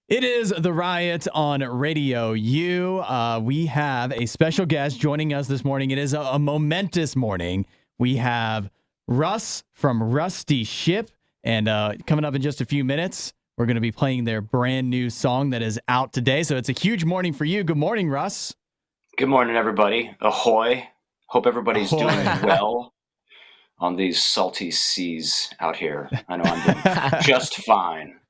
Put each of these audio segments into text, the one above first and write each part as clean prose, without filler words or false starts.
It is The Riot on RadioU. We have a special guest joining us this morning. It is a momentous morning. We have Russ from Rusty Shipp, and coming up in just a few minutes, we're going to be playing their brand new song that is out today. So it's a huge morning for you. Good morning, Russ. Good morning, everybody. Ahoy. Hope everybody's Ahoy. doing well on these salty seas out here. I know I'm doing just fine.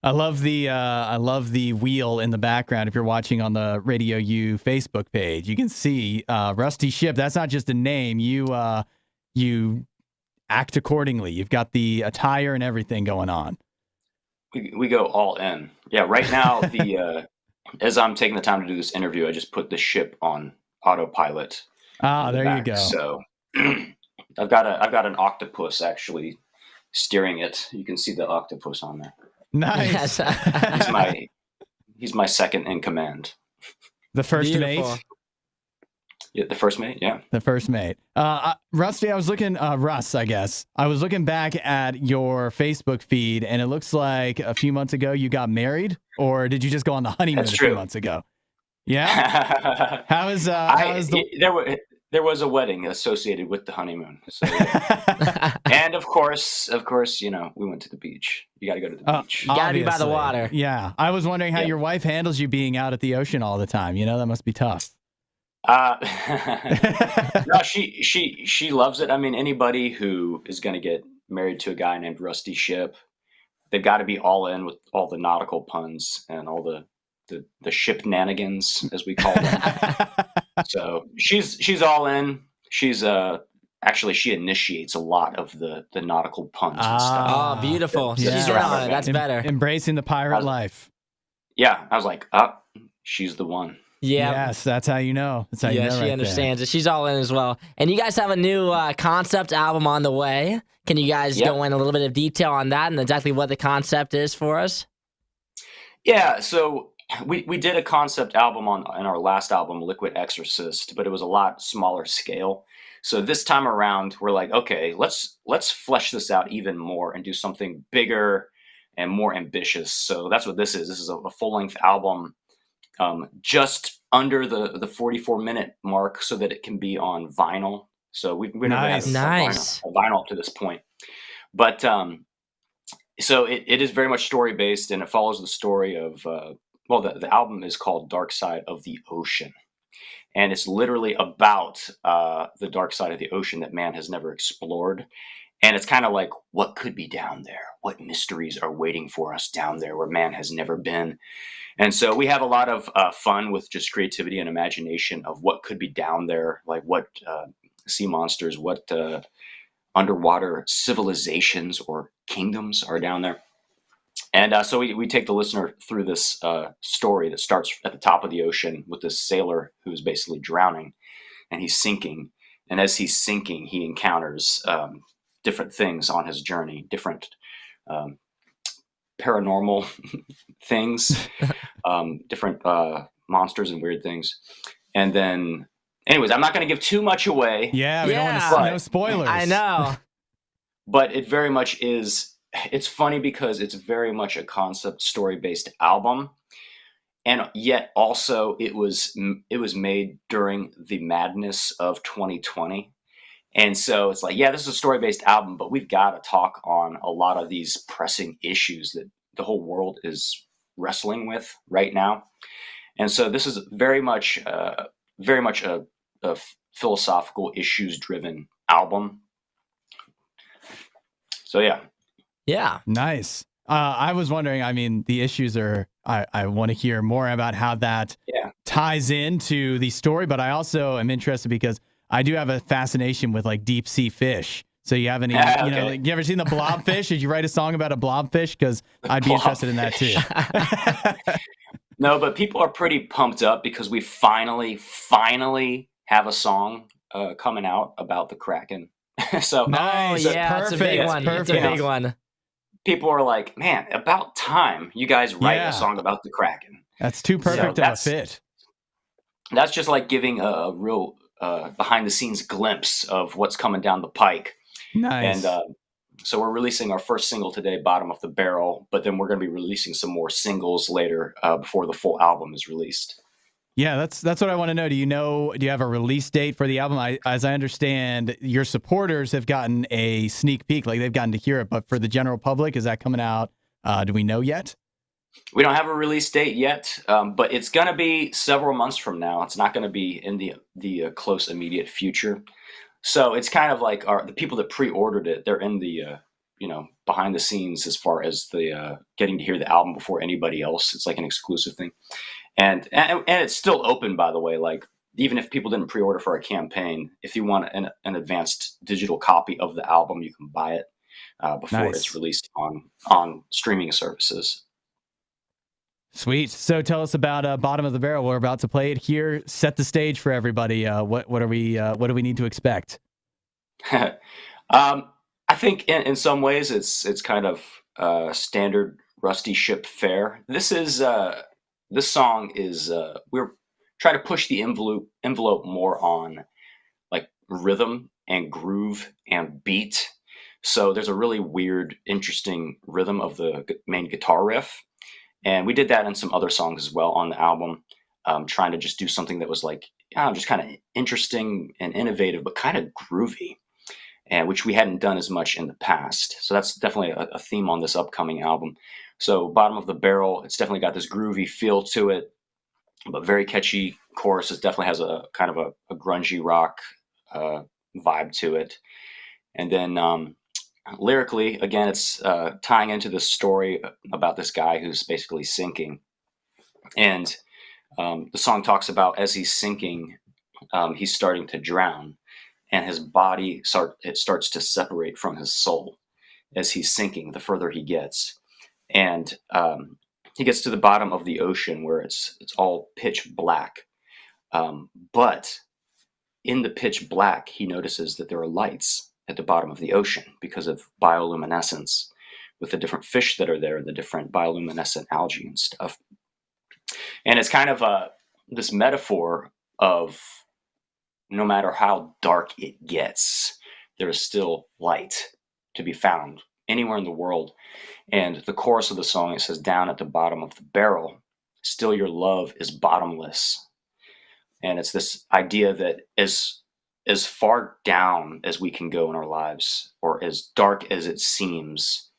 I love the wheel in the background. If you're watching on the RadioU Facebook page, you can see Rusty Shipp. That's not just a name. You act accordingly. You've got the attire and everything going on. We go all in. Yeah, right now as I'm taking the time to do this interview, I just put the ship on autopilot. There you go. So I've got an octopus actually steering it. You can see the octopus on there. Nice. He's my second in command. The first Beautiful. mate. Yeah, the first mate. Yeah, the first mate. Rusty, I was looking. Russ, I guess I was looking back at your Facebook feed, and it looks like a few months ago you got married, or did you just go on the honeymoon That's a true. few months ago? Yeah. How is the? There was a wedding associated with the honeymoon. So, and of course, we went to the beach. You got to go to the beach. You gotta be by the Obviously. water. Yeah. I was wondering how Yeah. your wife handles you being out at the ocean all the time. That must be tough. No, she loves it. I mean, anybody who is going to get married to a guy named Rusty Shipp, they've got to be all in with all the nautical puns and all the shipnanigans, as we call them. So she's all in. She's actually she initiates a lot of the nautical puns and stuff. Oh, beautiful. Yeah. She's in on it. That's better. Embracing the pirate life. Yeah, I was like, she's the one. Yeah. Yes, that's how you know. That's how you know she right understands it. She's all in as well. And you guys have a new concept album on the way. Can you guys go in a little bit of detail on that and exactly what the concept is for us? Yeah, so we did a concept album in our last album, Liquid Exorcist, but it was a lot smaller scale. So this time around, we're like, okay, let's flesh this out even more and do something bigger and more ambitious. So that's what this is. This is a full-length album, just under the 44-minute mark, so that it can be on vinyl. So we never had a vinyl up to this point, but so it is very much story based, and it follows the story of the album is called Dark Side of the Ocean, and it's literally about the dark side of the ocean that man has never explored. And it's kind of like, what could be down there? What mysteries are waiting for us down there where man has never been? And so we have a lot of fun with just creativity and imagination of what could be down there, like what sea monsters, what underwater civilizations or kingdoms are down there. And so we take the listener through this story that starts at the top of the ocean with this sailor who's basically drowning, and he's sinking. And as he's sinking, he encounters different things on his journey, different paranormal things, different monsters and weird things. And then, anyways, I'm not going to give too much away. Yeah, we don't want to no spoilers. I know. But it very much is. It's funny because it's very much a concept story-based album, and yet also it was made during the madness of 2020. And so it's like, yeah, this is a story-based album, but we've got to talk on a lot of these pressing issues that the whole world is wrestling with right now. And so this is very much a philosophical, issues-driven album. So yeah, nice. I was wondering. I mean, the issues are. I want to hear more about how that ties into the story, but I also am interested because I do have a fascination with like deep sea fish. So you have any, you ever seen the blobfish? Did you write a song about a blobfish? Because I'd be interested in that too. No, but people are pretty pumped up because we finally have a song coming out about the Kraken. So nice. It's a big one. It's a big one. People are like, man, about time you guys write a song about the Kraken. That's too perfect of a fit. That's just like giving a real behind the scenes glimpse of what's coming down the pike. Nice. And So we're releasing our first single today, Bottom of the Barrel, but then we're going to be releasing some more singles later before the full album is released. Yeah, that's what I want to know. Do you have a release date for the album? As I understand, your supporters have gotten a sneak peek, like they've gotten to hear it, but for the general public, is that coming out? Do we know yet? We don't have a release date yet, but it's going to be several months from now. It's not going to be in the close immediate future. So it's kind of like the people that pre-ordered it, they're in the behind the scenes as far as the getting to hear the album before anybody else. It's like an exclusive thing. And it's still open, by the way. Like, even if people didn't pre-order for our campaign, if you want an advanced digital copy of the album, you can buy it before it's released on streaming services. Sweet. So tell us about Bottom of the Barrel. We're about to play it here. Set the stage for everybody. What do we need to expect? I think in some ways it's kind of standard Rusty Shipp fare. This song is we're trying to push the envelope more on like rhythm and groove and beat. So there's a really weird, interesting rhythm of the main guitar riff. And we did that in some other songs as well on the album, trying to just do something that was like, just kind of interesting and innovative, but kind of groovy, and which we hadn't done as much in the past. So that's definitely a theme on this upcoming album. So Bottom of the Barrel, it's definitely got this groovy feel to it, but very catchy chorus. It definitely has a kind of a grungy rock vibe to it. And then lyrically, again, it's tying into the story about this guy who's basically sinking. And the song talks about as he's sinking, he's starting to drown, and his body starts to separate from his soul as he's sinking the further he gets. And he gets to the bottom of the ocean where it's all pitch black. But in the pitch black, he notices that there are lights at the bottom of the ocean because of bioluminescence with the different fish that are there, the different bioluminescent algae and stuff. And it's kind of this metaphor of no matter how dark it gets, there is still light to be found anywhere in the world. And the chorus of the song, it says, down at the bottom of the barrel, still your love is bottomless. And it's this idea that as far down as we can go in our lives, or as dark as it seems,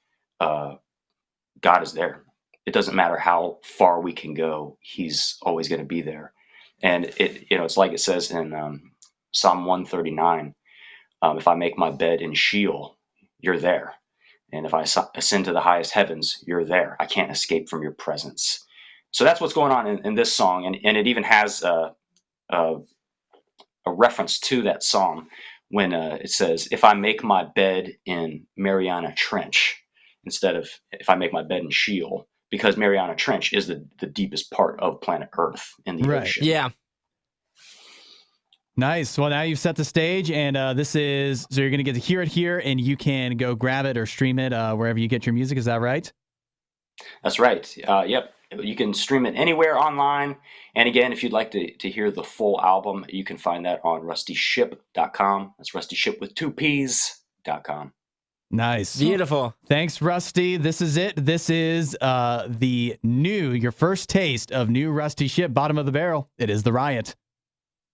God is there. It doesn't matter how far we can go, he's always going to be there. And it's like it says in Psalm 139, if I make my bed in Sheol, you're there. And if I ascend to the highest heavens, you're there. I can't escape from your presence. So that's what's going on in this song. And it even has a reference to that psalm when it says, if I make my bed in Mariana Trench, instead of if I make my bed in Sheol, because Mariana Trench is the deepest part of planet Earth in the ocean. Yeah. Nice. Well, now you've set the stage, and so you're going to get to hear it here, and you can go grab it or stream it wherever you get your music. Is that right? That's right. Yep. You can stream it anywhere online. And again, if you'd like to hear the full album, you can find that on rustyshipp.com. That's rustyshipp with 2 P's.com. Nice. Beautiful. Thanks, Rusty. This is it. This is your first taste of new Rusty Shipp, Bottom of the Barrel. It is The Riot.